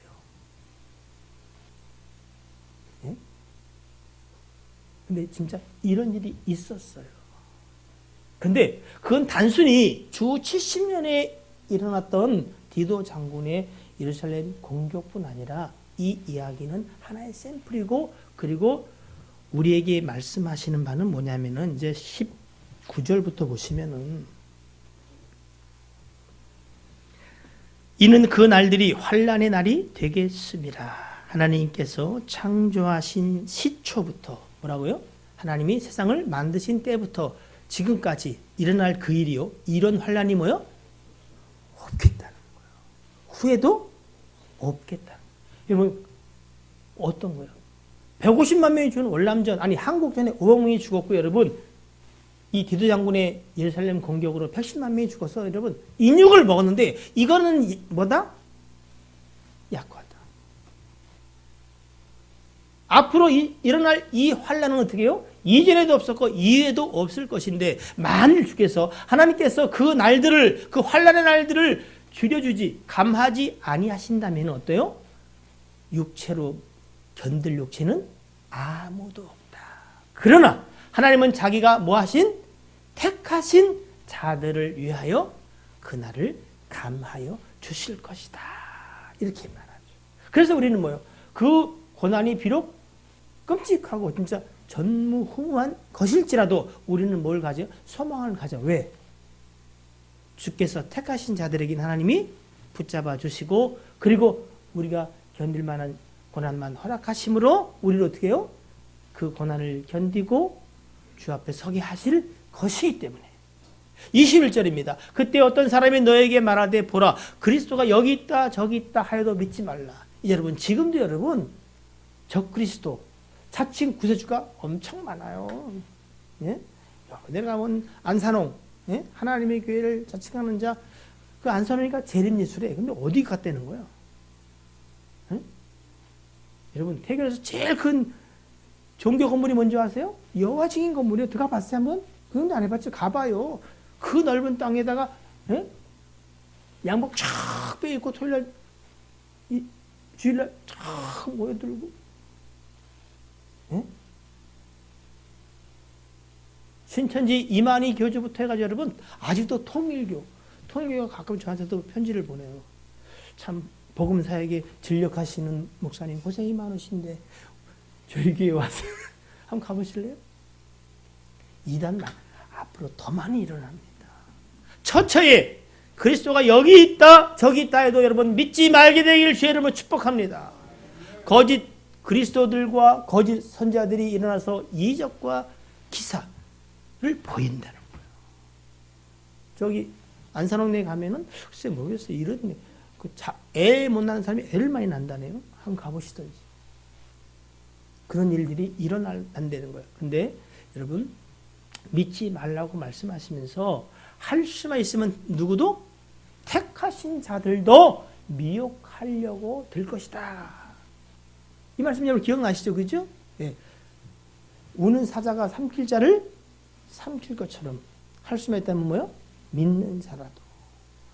예? 근데 진짜 이런 일이 있었어요. 근데 그건 단순히 주 70년에 일어났던 디도 장군의 예루살렘 공격뿐 아니라 이 이야기는 하나의 샘플이고, 그리고 우리에게 말씀하시는 바는 뭐냐면은 이제 19절부터 보시면은, 이는 그 날들이 환난의 날이 되겠습니다. 하나님께서 창조하신 시초부터, 뭐라고요? 하나님이 세상을 만드신 때부터 지금까지 일어날 그 일이요, 이런 환난이 뭐요? 없겠다는 거예요. 후에도 없겠다. 여러분, 어떤 거예요? 150만 명이 죽은 월남전, 아니 한국전에 5억 명이 죽었고, 여러분 이 디도 장군의 예루살렘 공격으로 80만 명이 죽어서 여러분 인육을 먹었는데, 이거는 뭐다? 약과다. 앞으로 일어날 이 환난은 어떻게 해요? 이전에도 없었고 이후에도 없을 것인데, 만일 주께서, 하나님께서 그 날들을, 그 환난의 날들을 줄여주지, 감하지 아니하신다면 어때요? 육체로 견딜 육체는 아무도 없다. 그러나 하나님은 자기가 뭐 하신? 택하신 자들을 위하여 그날을 감하여 주실 것이다. 이렇게 말하죠. 그래서 우리는 뭐요? 그 고난이 비록 끔찍하고 진짜 전무후무한 것일지라도 우리는 뭘 가져? 소망을 가져. 왜? 주께서 택하신 자들에게 하나님이 붙잡아 주시고, 그리고 우리가 견딜 만한 고난만 허락하심으로 우리를 어떻게 해요? 그 고난을 견디고 주 앞에 서게 하실 것이기 때문에. 21절입니다. 그때 어떤 사람이 너에게 말하되 보라, 그리스도가 여기 있다 저기 있다 하여도 믿지 말라. 여러분, 지금도 여러분 적그리스도, 자칭 구세주가 엄청 많아요. 예? 내가 본 안산홍, 예? 하나님의 교회를 자칭하는 자, 그 안산홍이가 재림예수래. 근데 어디 갔다는 거야? 예? 여러분, 태교에서 제일 큰 종교 건물이 뭔지 아세요? 여호와 증인 건물이요. 들어가 봤어요 한번? 그런데 안 해봤죠? 가봐요. 그 넓은 땅에다가, 예? 양복 쫙 빼입고 토요일날, 주일날 쫙 모여들고, 예? 신천지 이만희 교주부터 해가지고 여러분, 아직도 통일교가 가끔 저한테도 편지를 보내요. 참 복음사에게 진력하시는 목사님 고생이 많으신데 저희 교회 와서 한번 가보실래요? 이단만 앞으로 더 많이 일어납니다. 처처에 그리스도가 여기 있다 저기 있다 해도 여러분 믿지 말게 되기를 주의 이름으로 축복합니다. 거짓 그리스도들과 거짓 선자들이 일어나서 이적과 기사를 보인다는 거예요. 저기 안산홍내에 가면은 글쎄 모르겠어요. 이런 애 못 낳는 사람이 애를 많이 난다네요. 한번 가보시든지. 그런 일들이 일어난다는 거예요. 근데 여러분, 믿지 말라고 말씀하시면서 할 수만 있으면 누구도 택하신 자들도 미혹하려고 들 것이다. 이 말씀 여러분 기억나시죠? 그죠? 예. 우는 사자가 삼킬 자를 삼킬 것처럼 할 수만 있다면 뭐요? 믿는 자라도.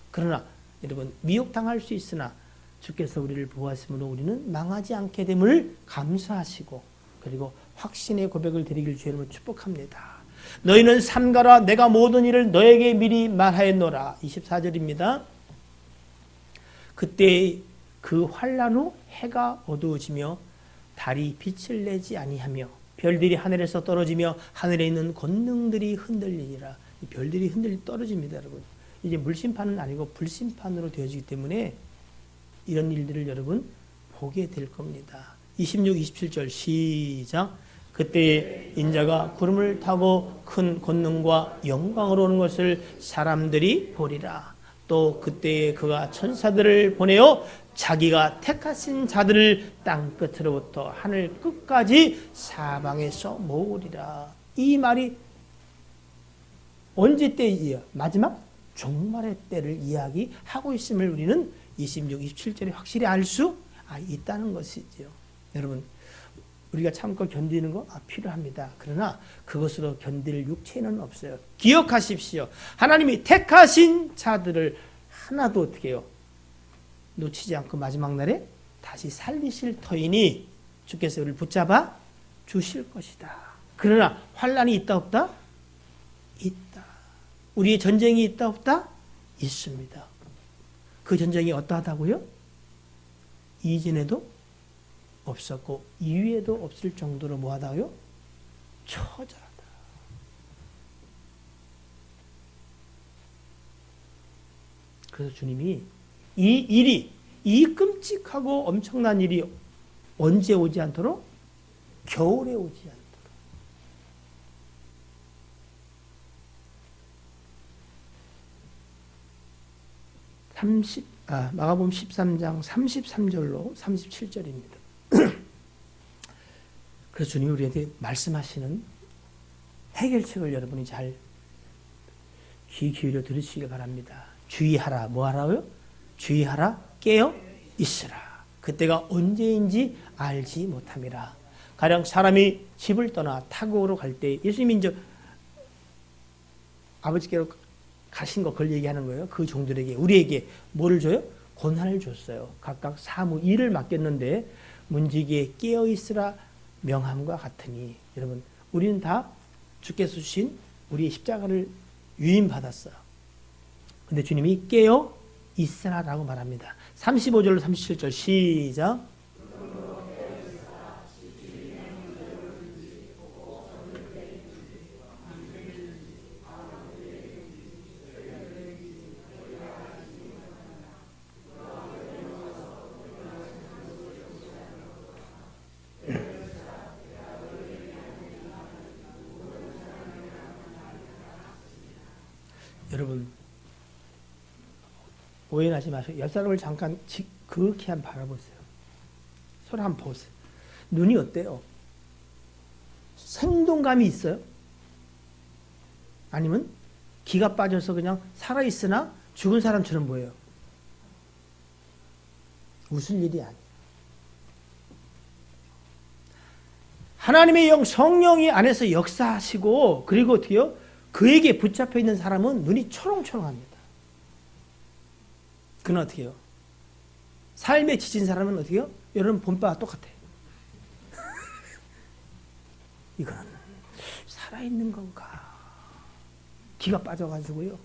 그러나 여러분, 미혹당할 수 있으나 주께서 우리를 보호하심으로 우리는 망하지 않게 됨을 감사하시고, 그리고 확신의 고백을 드리길 주의 이름으로 축복합니다. 너희는 삼가라, 내가 모든 일을 너에게 미리 말하였노라. 24절입니다. 그때 그 환난 후 해가 어두워지며 달이 빛을 내지 아니하며 별들이 하늘에서 떨어지며 하늘에 있는 권능들이 흔들리니라. 별들이 떨어집니다, 여러분. 이제 물심판은 아니고 불심판으로 되어지기 때문에 이런 일들을 여러분 보게 될 겁니다. 26, 27절 시작. 그때 인자가 구름을 타고 큰 권능과 영광으로 오는 것을 사람들이 보리라. 또 그때 그가 천사들을 보내어 자기가 택하신 자들을 땅 끝으로부터 하늘 끝까지 사방에서 모으리라. 이 말이 언제 때이에요? 마지막 종말의 때를 이야기하고 있음을 우리는 26, 27절에 확실히 알 수 있다는 것이죠. 여러분, 우리가 참고 견디는 거 필요합니다. 그러나 그것으로 견딜 육체는 없어요. 기억하십시오. 하나님이 택하신 자들을 하나도 어떻게 해요? 놓치지 않고 마지막 날에 다시 살리실 터이니 주께서 우리를 붙잡아 주실 것이다. 그러나 환난이 있다 없다? 있다. 우리의 전쟁이 있다 없다? 있습니다. 그 전쟁이 어떠하다고요? 이전에도 없었고 이후에도 없을 정도로 뭐하다고요? 처절하다. 그래서 주님이 이 일이, 이 끔찍하고 엄청난 일이 언제 오지 않도록? 겨울에 오지 않도록. 마가복음 13장 33절로 37절입니다. 그래서 주님이 우리한테 말씀하시는 해결책을 여러분이 잘 귀 기울여 들으시길 바랍니다. 주의하라. 뭐 하라고요? 주의하라. 깨어 있으라. 그때가 언제인지 알지 못함이라. 가령 사람이 집을 떠나 타국으로 갈 때 예수님이 이제 아버지께로 가신 거 그걸 얘기하는 거예요. 그 종들에게 우리에게 뭐를 줘요? 권한을 줬어요. 각각 사무 일을 맡겼는데 문지기에 깨어 있으라 명함과 같으니. 여러분 우리는 다 주께서 주신 우리의 십자가를 유인받았어요. 근데 주님이 깨어 있으라라고 말합니다. 35절로 37절 시작. 여러분 오해는 하지 마세요. 옆 사람을 잠깐 그렇게 한번 바라보세요. 서로 한번 보세요. 눈이 어때요? 생동감이 있어요? 아니면 기가 빠져서 그냥 살아있으나 죽은 사람처럼 보여요? 웃을 일이 아니에요. 하나님의 영 성령이 안에서 역사하시고 그리고 어떻게요? 그에게 붙잡혀 있는 사람은 눈이 초롱초롱합니다. 그는 어떻게 해요? 삶에 지친 사람은 어떻게 해요? 여러분 봄바와 똑같아요. 이거는 살아있는 건가? 기가 빠져가지고요.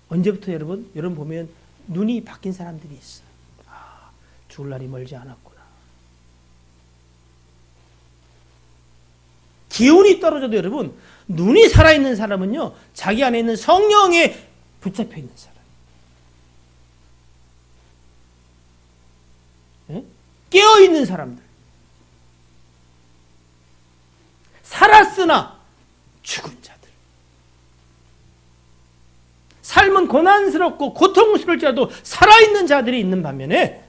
언제부터 여러분 보면 눈이 바뀐 사람들이 있어요. 아, 죽을 날이 멀지 않았구나. 기운이 떨어져도 여러분 눈이 살아있는 사람은요 자기 안에 있는 성령에 붙잡혀 있는 사람. 네? 깨어있는 사람들. 살았으나 죽은 자들. 삶은 고난스럽고 고통스러울지라도 살아있는 자들이 있는 반면에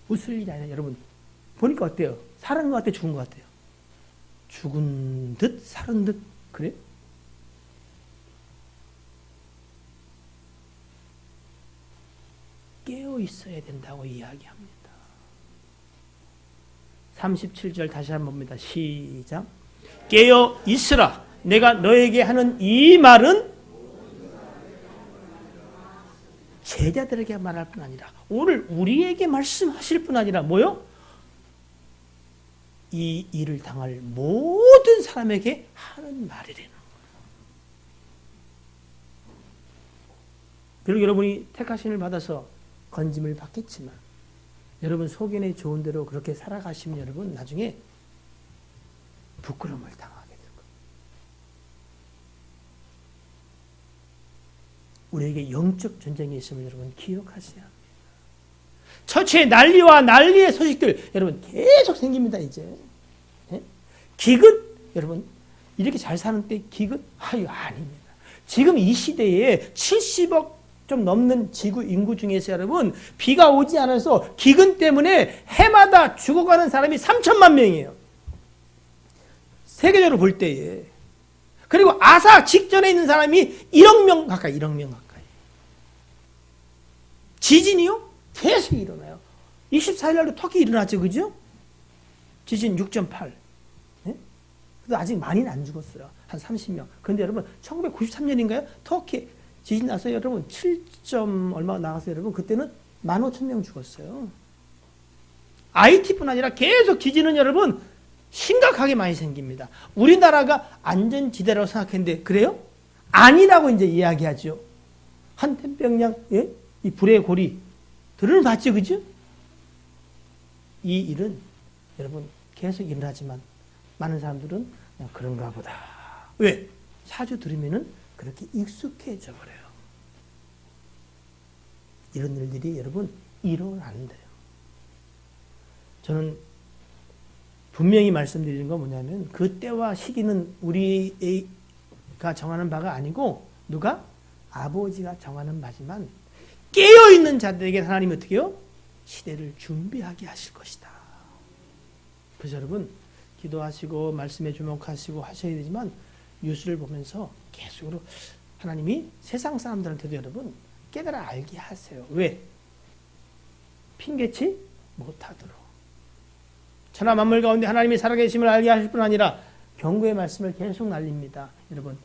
웃을 일이 아니라 여러분 보니까 어때요? 살은 것 같아요? 죽은 것 같아요? 죽은 듯 살은 듯 그래요? 깨어 있어야 된다고 이야기합니다. 37절 다시 한번 봅니다. 시작. 깨어 있으라. 내가 너에게 하는 이 말은 제자들에게 말할 뿐 아니라 오늘 우리에게 말씀하실 뿐 아니라 뭐요? 이 일을 당할 모든 사람에게 하는 말이라는 거예요. 그리고 여러분이 택하심을 받아서 건짐을 받겠지만 여러분 소견에 좋은 대로 그렇게 살아가시면 여러분 나중에 부끄러움을 당하게 될 거예요. 우리에게 영적 전쟁이 있음을 여러분 기억하셔야 합니다. 처치의 난리의 소식들 여러분 계속 생깁니다. 이제 기근 여러분 이렇게 잘 사는 때 기근 아닙니다. 지금 이 시대에 70억 좀 넘는 지구 인구 중에서 여러분 비가 오지 않아서 기근 때문에 해마다 죽어가는 사람이 3천만 명이에요. 세계적으로 볼 때에. 그리고 아사 직전에 있는 사람이 1억 명 가까이. 지진이요? 계속 일어나요. 24일 날도 터키 일어났죠. 그죠? 지진 6.8. 네? 그래도 아직 많이는 안 죽었어요. 한 30명. 그런데 여러분 1993년인가요? 터키 지진 나서 여러분 7점 얼마 나가서 여러분 그때는 15,000명 죽었어요. IT뿐 아니라 계속 지진은 여러분 심각하게 많이 생깁니다. 우리나라가 안전지대라고 생각했는데 그래요? 아니라고 이제 이야기하죠. 한태평양 예? 이 불의 고리 들은 봤죠, 그죠? 이 일은 여러분 계속 일어나지만 많은 사람들은 그냥 그런가 보다. 왜? 자주 들으면은 그렇게 익숙해져 버려요. 이런 일들이 여러분 일어난대요. 저는 분명히 말씀드리는 건 뭐냐면 그 때와 시기는 우리가 정하는 바가 아니고 누가? 아버지가 정하는 바지만 깨어있는 자들에게 하나님이 어떻게 해요? 시대를 준비하게 하실 것이다. 그래서 여러분 기도하시고 말씀에 주목하시고 하셔야 되지만 뉴스를 보면서 계속으로 하나님이 세상 사람들한테도 여러분 깨달아 알게 하세요. 왜? 핑계치 못하도록. 천하 만물 가운데 하나님이 살아계심을 알게 하실 뿐 아니라 경고의 말씀을 계속 날립니다. 여러분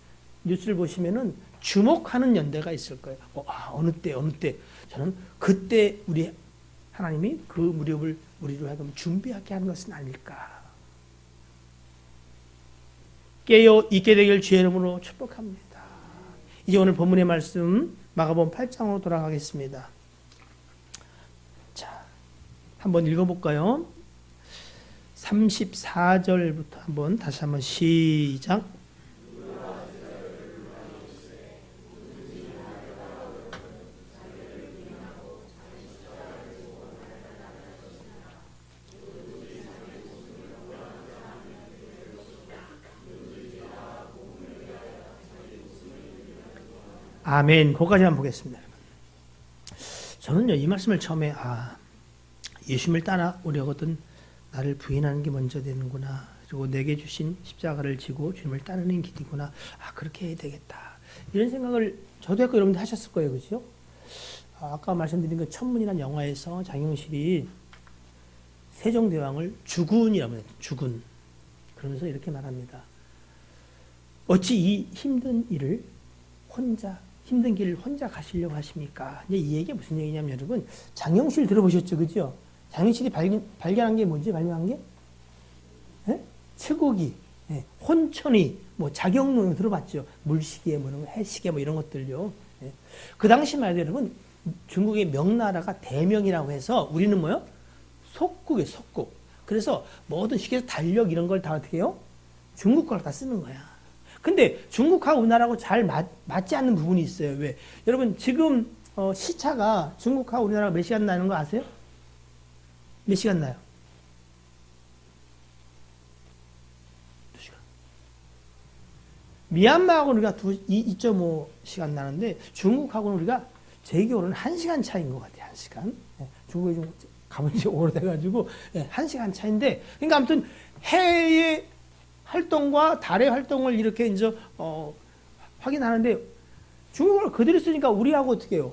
뉴스를 보시면은 주목하는 연대가 있을 거예요. 어느 때 저는 그때 우리 하나님이 그 무렵을 우리로 하여금 준비하게 하는 것은 아닐까. 깨어 있게 되길 주의 이름으로 축복합니다. 이제 오늘 본문의 말씀 마가복음 8장으로 돌아가겠습니다. 자, 한번 읽어볼까요? 34절부터 한번 다시 한번 시작. 아멘. 거기까지만 보겠습니다. 저는요, 이 말씀을 처음에, 예수님을 따라오려거든 나를 부인하는 게 먼저 되는구나. 그리고 내게 주신 십자가를 지고 주님을 따르는 길이구나. 그렇게 해야 되겠다. 이런 생각을 저도 했고 여러분들 하셨을 거예요. 그죠? 아까 말씀드린 그 천문이라는 영화에서 장영실이 세종대왕을 주군이라고 해요. 주군. 그러면서 이렇게 말합니다. 어찌 이 힘든 길을 혼자 가시려고 하십니까? 이제 이 얘기가 무슨 얘기냐면 여러분, 장영실 들어보셨죠? 그죠? 장영실이 발견한 게 뭐지? 발명한 게? 예? 츠고기, 예. 혼천이, 자경론 들어봤죠? 물시계, 해시계, 이런 것들요. 예. 그 당시 말이에요, 여러분, 중국의 명나라가 대명이라고 해서 우리는 뭐요? 속국이에요, 속국. 그래서 모든 시계에서 달력 이런 걸 다 어떻게 해요? 중국 걸 다 쓰는 거야. 근데 중국하고 우리나라하고 잘 맞지 않는 부분이 있어요. 왜? 여러분 지금 시차가 중국하고 우리나라가 몇 시간 나는 거 아세요? 몇 시간 나요? 2시간. 미얀마하고는 우리가 2.5시간 나는데 중국하고는 우리가 제 기억으로는 1시간 차이인 것 같아요. 1시간. 네, 중국에 좀 가본 지 오래돼가지고 1시간 차인데 그러니까 아무튼 해의 활동과 달의 활동을 이렇게 이제 확인하는데 중국어를 그대로 쓰니까 우리하고 어떻게 해요?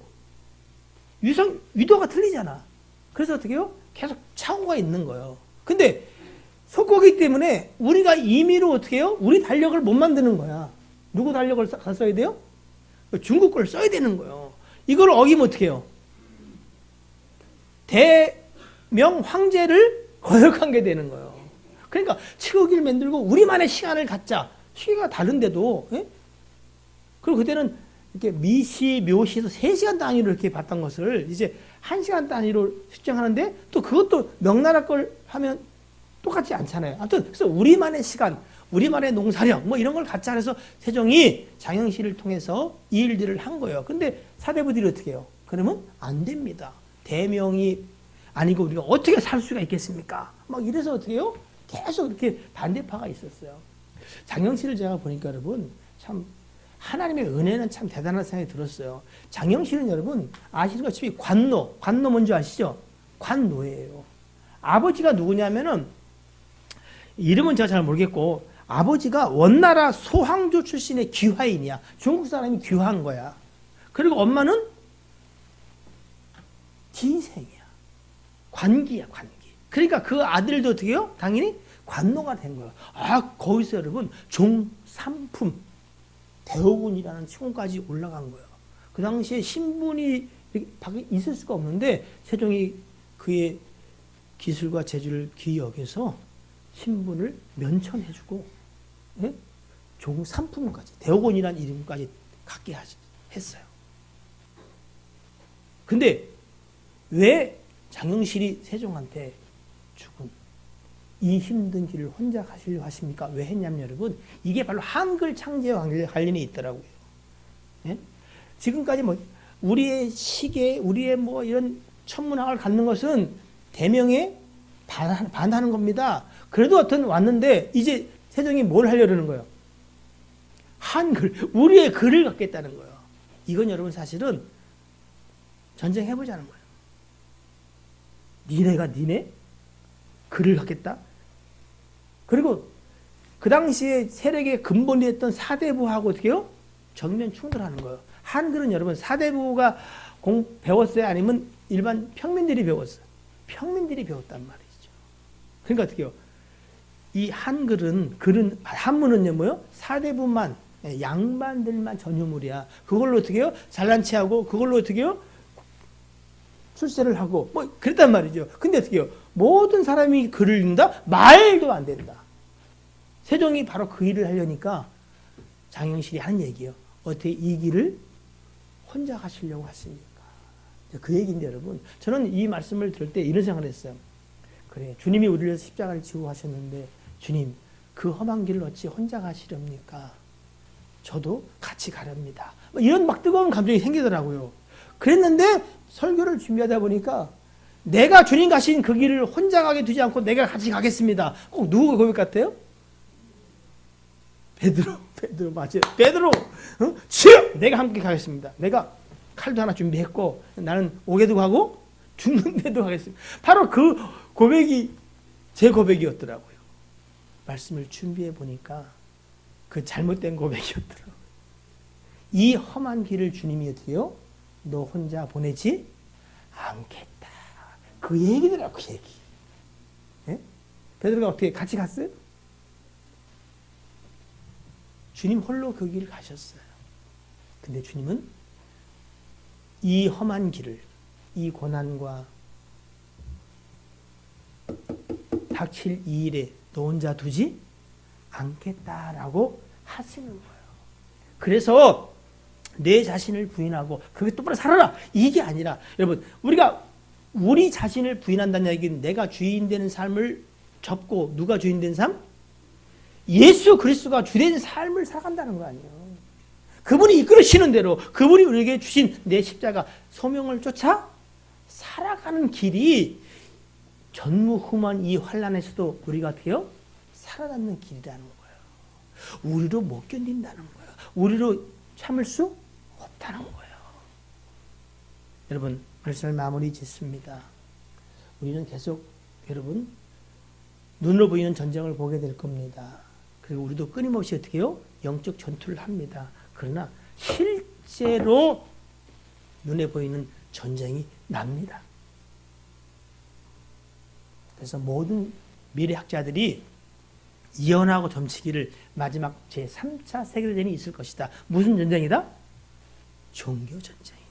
위도가 틀리잖아. 그래서 어떻게 해요? 계속 착오가 있는 거예요. 근데 속국이기 때문에 우리가 임의로 어떻게 해요? 우리 달력을 못 만드는 거야. 누구 달력을 써야 돼요? 중국 걸 써야 되는 거예요. 이걸 어기면 어떻게 해요? 대명 황제를 거역한 게 되는 거예요. 그러니까 츠고기를 만들고 우리만의 시간을 갖자. 시계가 다른데도 예? 그리고 그때는 이렇게 미시, 묘시에서 3시간 단위로 이렇게 봤던 것을 이제 1시간 단위로 측정하는데 또 그것도 명나라 걸 하면 똑같지 않잖아요. 아무튼 그래서 우리만의 시간, 우리만의 농사력 이런 걸 갖자 해서 세종이 장영실을 통해서 이 일들을 한 거예요. 근데 사대부들이 어떻게 해요? 그러면 안 됩니다. 대명이 아니고 우리가 어떻게 살 수가 있겠습니까? 이래서 어떻게 해요? 계속 이렇게 반대파가 있었어요. 장영실을 제가 보니까 여러분 참 하나님의 은혜는 참 대단한 생각이 들었어요. 장영실은 여러분 아시는 것처럼 관노 뭔지 아시죠? 관노예요. 아버지가 누구냐면은 이름은 제가 잘 모르겠고 아버지가 원나라 소황조 출신의 귀화인이야. 중국 사람이 귀화한 거야. 그리고 엄마는 진생이야. 관기야, 관기. 그러니까 그 아들도 어떻게 해요? 당연히 관노가 된 거예요. 거기서 여러분 종삼품 대호군이라는 칭호까지 올라간 거예요. 그 당시에 신분이 밖에 있을 수가 없는데 세종이 그의 기술과 재주를 귀히 여겨서 신분을 면천해주고, 예? 종 삼품까지, 대옥원이라는 이름까지 갖게 했어요. 근데 왜 장영실이 세종한테 죽은 이 힘든 길을 혼자 가시려고 하십니까? 왜 했냐면 여러분, 이게 바로 한글 창제와 관련이 있더라고요. 예? 지금까지 뭐 우리의 시계, 우리의 뭐 이런 천문학을 갖는 것은 대명에 반하는 겁니다. 그래도 어떤 왔는데 이제 세종이 뭘 하려는 거예요? 한글, 우리의 글을 갖겠다는 거예요. 이건 여러분 사실은 전쟁해보자는 거예요. 니네가 니네 글을 갖겠다? 그리고 그 당시에 세력의 근본이 됐던 사대부하고 어떻게 해요? 정면 충돌하는 거예요. 한글은 여러분 사대부가 배웠어요? 아니면 일반 평민들이 배웠어요? 평민들이 배웠단 말이죠. 그러니까 어떻게 해요? 이 한글은, 한문은요, 뭐요? 사대부만, 양반들만 전유물이야. 그걸로 어떻게 해요? 잘난 체하고, 그걸로 어떻게 해요? 출세를 하고, 뭐, 그랬단 말이죠. 근데 어떻게 해요? 모든 사람이 글을 읽는다? 말도 안 된다. 세종이 바로 그 일을 하려니까 장영실이 하는 얘기예요. 어떻게 이 길을 혼자 가시려고 하십니까? 그 얘기인데 여러분, 저는 이 말씀을 들을 때 이런 생각을 했어요. 그래, 주님이 우리를 위해서 십자가를 지고 가셨는데, 주님, 그 험한 길을 어찌 혼자 가시렵니까? 저도 같이 가렵니다. 이런 막 뜨거운 감정이 생기더라고요. 그랬는데 설교를 준비하다 보니까 내가 주님 가신 그 길을 혼자 가게 두지 않고 내가 같이 가겠습니다. 꼭 누구가 고백 같아요? 베드로 맞아요. 베드로, 주여! 내가 함께 가겠습니다. 내가 칼도 하나 준비했고 나는 오게도 가고 죽는데도 가겠습니다. 바로 그 고백이 제 고백이었더라고요. 말씀을 준비해 보니까 그 잘못된 고백이었더라고요. 이 험한 길을 주님이 어떻게 해요? 너 혼자 보내지 않겠다. 그 얘기더라고, 그 얘기. 예? 베드로가 어떻게 같이 갔어요? 주님 홀로 그 길을 가셨어요. 근데 주님은 이 험한 길을, 이 고난과 닥칠 이 일에 너 혼자 두지 않겠다라고 하시는 거예요. 그래서 내 자신을 부인하고 그게 똑바로 살아라, 이게 아니라 여러분, 우리가 우리 자신을 부인한다는 얘기는 내가 주인 되는 삶을 접고, 누가 주인 된 삶? 예수 그리스도가 주된 삶을 살아간다는 거 아니에요. 그분이 이끌으시는 대로, 그분이 우리에게 주신 내 십자가 소명을 쫓아 살아가는 길이 전무후무한 이 환난에서도 우리가 어떻게 해요? 살아남는 길이라는 거예요. 우리로 못 견딘다는 거예요. 우리로 참을 수 없다는 거예요. 여러분, 말씀을 마무리 짓습니다. 우리는 계속 여러분 눈으로 보이는 전쟁을 보게 될 겁니다. 그리고 우리도 끊임없이 어떻게 해요? 영적 전투를 합니다. 그러나 실제로 눈에 보이는 전쟁이 납니다. 그래서 모든 미래학자들이 예언하고 점치기를 마지막 제3차 세계대전이 있을 것이다. 무슨 전쟁이다? 종교 전쟁이다.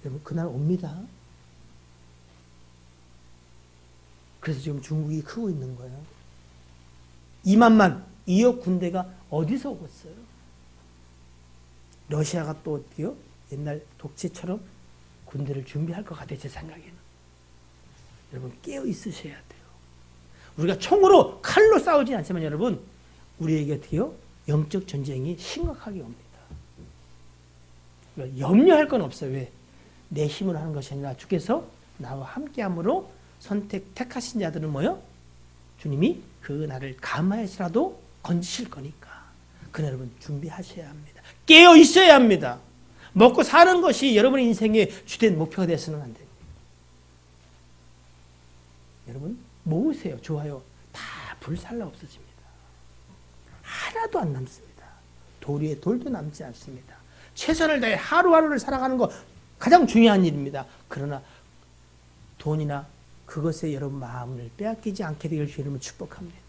여러분, 그날 옵니다. 그래서 지금 중국이 크고 있는 거예요. 2억 군대가 어디서 오겠어요? 러시아가 또 어때요? 옛날 독재처럼 군대를 준비할 것 같아요, 제 생각에는. 여러분, 깨어 있으셔야 돼요. 우리가 총으로, 칼로 싸우진 않지만 여러분, 우리에게 어떻게 해요? 영적 전쟁이 심각하게 옵니다. 염려할 건 없어요. 왜? 내 힘으로 하는 것이 아니라 주께서 나와 함께함으로 택하신 자들은 뭐요? 주님이 그 날을 감화해서라도 건지실 거니까. 그 여러분 준비하셔야 합니다. 깨어 있어야 합니다. 먹고 사는 것이 여러분의 인생의 주된 목표가 되어서는 안 됩니다. 여러분 모으세요. 좋아요. 다 불살라 없어집니다. 하나도 안 남습니다. 돌 위에 돌도 남지 않습니다. 최선을 다해 하루하루를 살아가는 거 가장 중요한 일입니다. 그러나 돈이나 그것에 여러분 마음을 빼앗기지 않게 되길 주의 이름으로 축복합니다.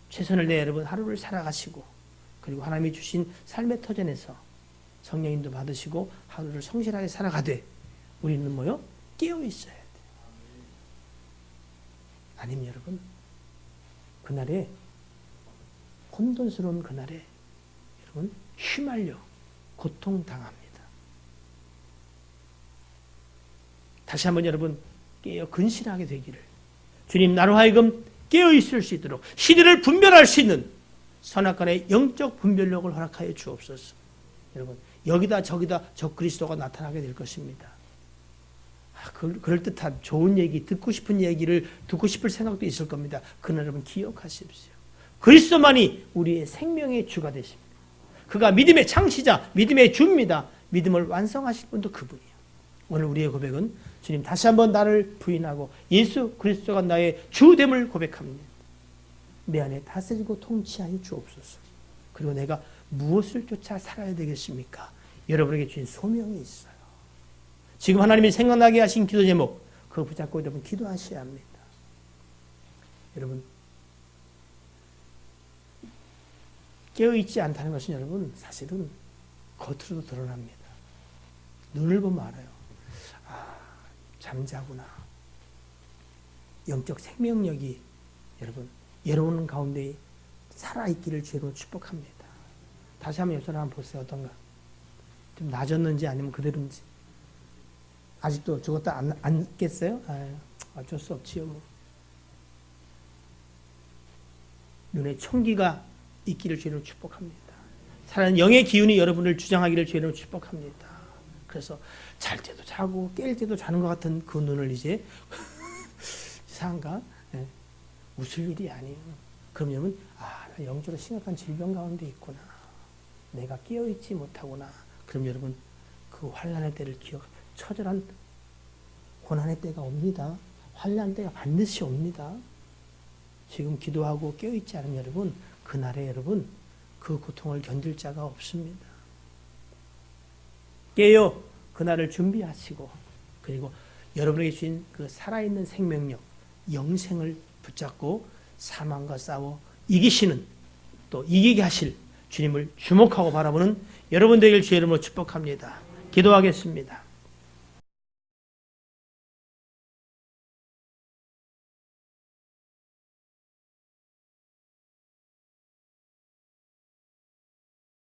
최선을 다해 여러분 하루를 살아가시고, 그리고 하나님이 주신 삶의 터전에서 성령님도 받으시고 하루를 성실하게 살아가되 우리는 뭐요? 깨어 있어야 돼요. 아니면 여러분, 그날에, 혼돈스러운 그날에 여러분 휘말려 고통당합니다. 다시 한번 여러분 깨어 근신하게 되기를, 주님 나로 하여금 깨어 있을 수 있도록 시대를 분별할 수 있는 선악간의 영적 분별력을 허락하여 주옵소서. 여러분 여기다 저기다 적그리스도가 나타나게 될 것입니다. 그럴듯한 좋은 얘기, 듣고 싶은 얘기를 듣고 싶을 생각도 있을 겁니다. 그러나 여러분 기억하십시오. 그리스도만이 우리의 생명의 주가 되십니다. 그가 믿음의 창시자, 믿음의 주입니다. 믿음을 완성하실 분도 그분이에요. 오늘 우리의 고백은 주님 다시 한번 나를 부인하고 예수 그리스도가 나의 주됨을 고백합니다. 내 안에 다스리고 통치하여 주옵소서. 그리고 내가 무엇을 쫓아 살아야 되겠습니까? 여러분에게 주신 소명이 있어요. 지금 하나님이 생각나게 하신 기도 제목, 그거 붙잡고 여러분 기도하셔야 합니다. 여러분 깨어있지 않다는 것은 여러분 사실은 겉으로도 드러납니다. 눈을 보면 알아요. 잠자구나. 영적 생명력이 여러분 가운데 살아있기를 주로 축복합니다. 다시 한번 옆 사람 한번 보세요. 어떤가? 좀 낮았는지 아니면 그대로인지. 아직도 죽었다 안 깼어요? 어쩔 수 없지요. 뭐. 눈에 총기가 있기를 주로 축복합니다. 살아있는 영의 기운이 여러분을 주장하기를 주로 축복합니다. 그래서 잘 때도 자고 깰 때도 자는 것 같은 그 눈을 이제 이상한가? 네. 웃을 일이 아니에요. 그럼 여러분 나 영적으로 심각한 질병 가운데 있구나. 내가 깨어있지 못하구나. 그럼 여러분 그 환난의 때를 처절한 고난의 때가 옵니다. 환난 때가 반드시 옵니다. 지금 기도하고 깨어있지 않은 여러분, 그날에 여러분 그 고통을 견딜 자가 없습니다. 깨어 그날을 준비하시고, 그리고 여러분에게 주신 그 살아있는 생명력, 영생을 붙잡고 사망과 싸워 이기시는, 또 이기게 하실 주님을 주목하고 바라보는 여러분 되길 주의 이름으로 축복합니다. 기도하겠습니다.